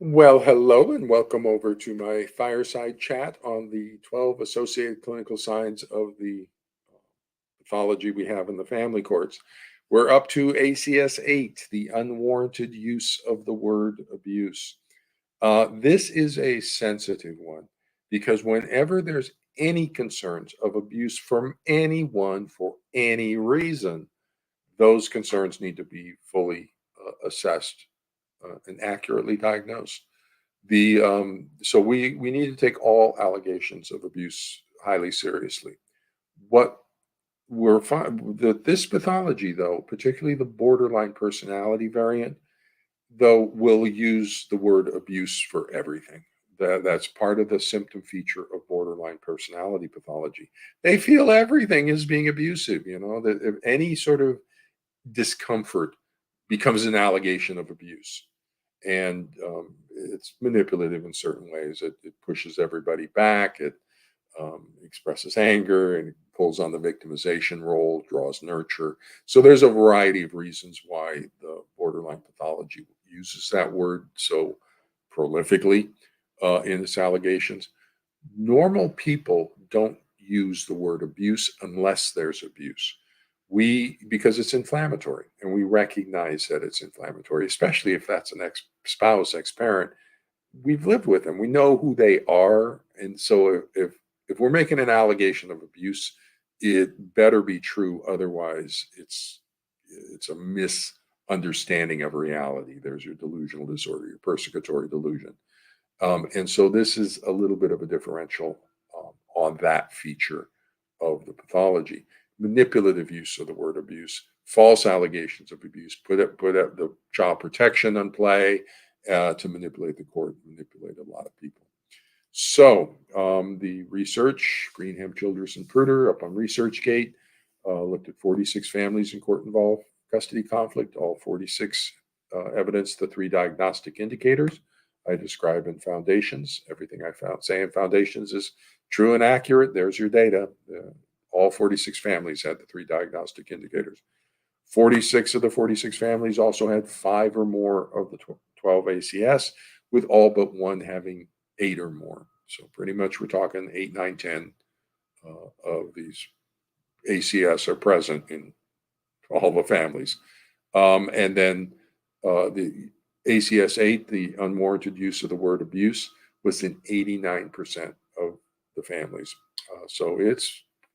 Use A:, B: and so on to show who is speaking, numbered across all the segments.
A: Well, hello and welcome over to my fireside chat on the 12 associated clinical signs of the pathology we have in the family courts. We're up to ACS 8, the unwarranted use of the word abuse. This is a sensitive one because whenever there's any concerns of abuse from anyone for any reason, those concerns need to be fully assessed and accurately diagnosed. So we need to take all allegations of abuse highly seriously. What we're that this pathology, though, particularly the borderline personality variant, though, will use the word abuse for everything. That's part of the symptom feature of borderline personality pathology. They feel everything is being abusive. That if any sort of discomfort becomes an allegation of abuse, and it's manipulative in certain ways. It pushes everybody back. It expresses anger and pulls on the victimization role, draws nurture. So there's a variety of reasons why the borderline pathology uses that word so prolifically in its allegations. Normal people don't use the word abuse unless there's abuse. Because it's inflammatory and we recognize that it's inflammatory, especially if that's an ex-spouse, ex-parent. We've lived with them, we know who they are, and so if we're making an allegation of abuse, it better be true, otherwise it's a misunderstanding of reality. There's your delusional disorder, your persecutory delusion. And so this is a little bit of a differential on that feature of the pathology. Manipulative use of the word abuse, false allegations of abuse, put the child protection on play to manipulate the court, manipulate a lot of people. So the research, Greenham, Childress, and Pruder up on ResearchGate looked at 46 families in court-involved custody conflict. All 46 evidenced the three diagnostic indicators I describe in Foundations. Everything I found say in Foundations is true and accurate. There's your data. All 46 families had the three diagnostic indicators. 46 of the 46 families also had 5 or more of the 12 ACS, with all but one having 8 or more. So pretty much we're talking 8, 9, 10 of these ACS are present in all the families. And then the ACS 8, the unwarranted use of the word abuse, was in 89% of the families. So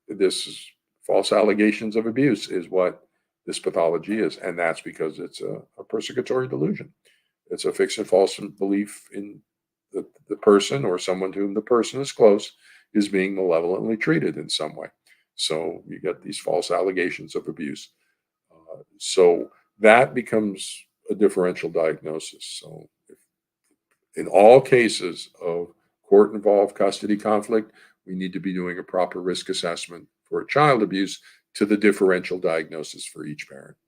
A: this is false allegations of abuse is what this pathology is, and that's because it's a persecutory delusion. It's a fixed and false belief in the person or someone to whom the person is close is being malevolently treated in some way. So you get these false allegations of abuse. So that becomes a differential diagnosis. So in all cases of court-involved custody conflict, we need to be doing a proper risk assessment for child abuse to the differential diagnosis for each parent.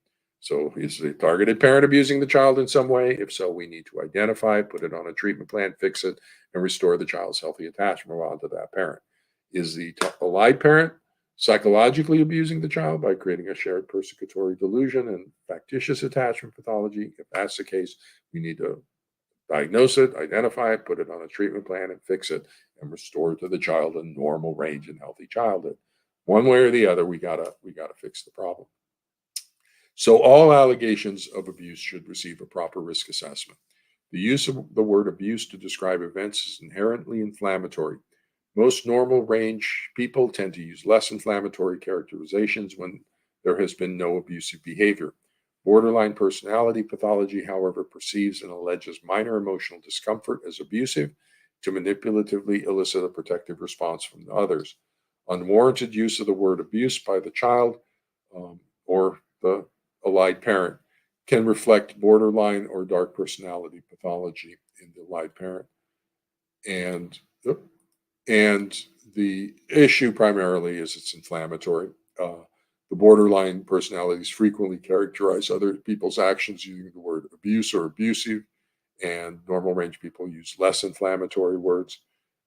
A: So is the targeted parent abusing the child in some way? If so, we need to identify, put it on a treatment plan, fix it, and restore the child's healthy attachment onto that parent. Is the allied parent psychologically abusing the child by creating a shared persecutory delusion and factitious attachment pathology? If that's the case, we need to diagnose it, identify it, put it on a treatment plan, and fix it, and restore to the child a normal range and healthy childhood. One way or the other, we gotta fix the problem. So all allegations of abuse should receive a proper risk assessment. The use of the word abuse to describe events is inherently inflammatory. Most normal range people tend to use less inflammatory characterizations when there has been no abusive behavior. Borderline personality pathology, however, perceives and alleges minor emotional discomfort as abusive to manipulatively elicit a protective response from others. Unwarranted use of the word abuse by the child or the allied parent can reflect borderline or dark personality pathology in the allied parent. And the issue primarily is it's inflammatory. The borderline personalities frequently characterize other people's actions using the word abuse or abusive, and normal range people use less inflammatory words.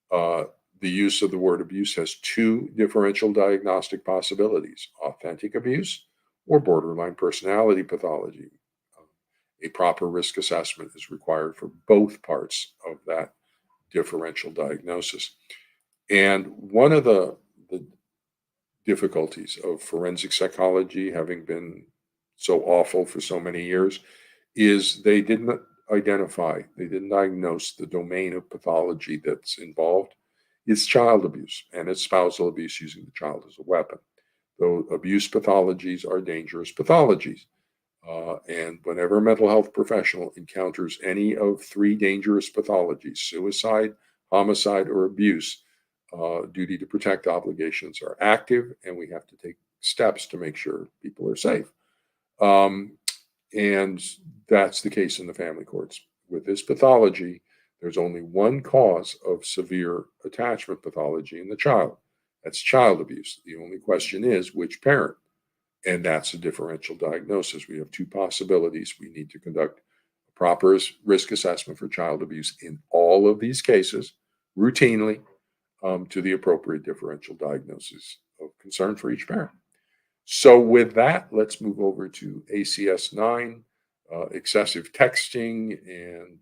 A: The use of the word abuse has 2 differential diagnostic possibilities: authentic abuse or borderline personality pathology. a proper risk assessment is required for both parts of that differential diagnosis. And one of the difficulties of forensic psychology, having been so awful for so many years, is they didn't they didn't diagnose the domain of pathology that's involved. It's child abuse, and it's spousal abuse using the child as a weapon. Though abuse pathologies are dangerous pathologies. And whenever a mental health professional encounters any of three dangerous pathologies, suicide, homicide, or abuse, duty to protect obligations are active, and we have to take steps to make sure people are safe. And that's the case in the family courts. With this pathology, there's only one cause of severe attachment pathology in the child. That's child abuse. The only question is which parent. And that's a differential diagnosis. We have two possibilities. We need to conduct a proper risk assessment for child abuse in all of these cases routinely to the appropriate differential diagnosis of concern for each parent. So with that, let's move over to ACS 9, excessive texting and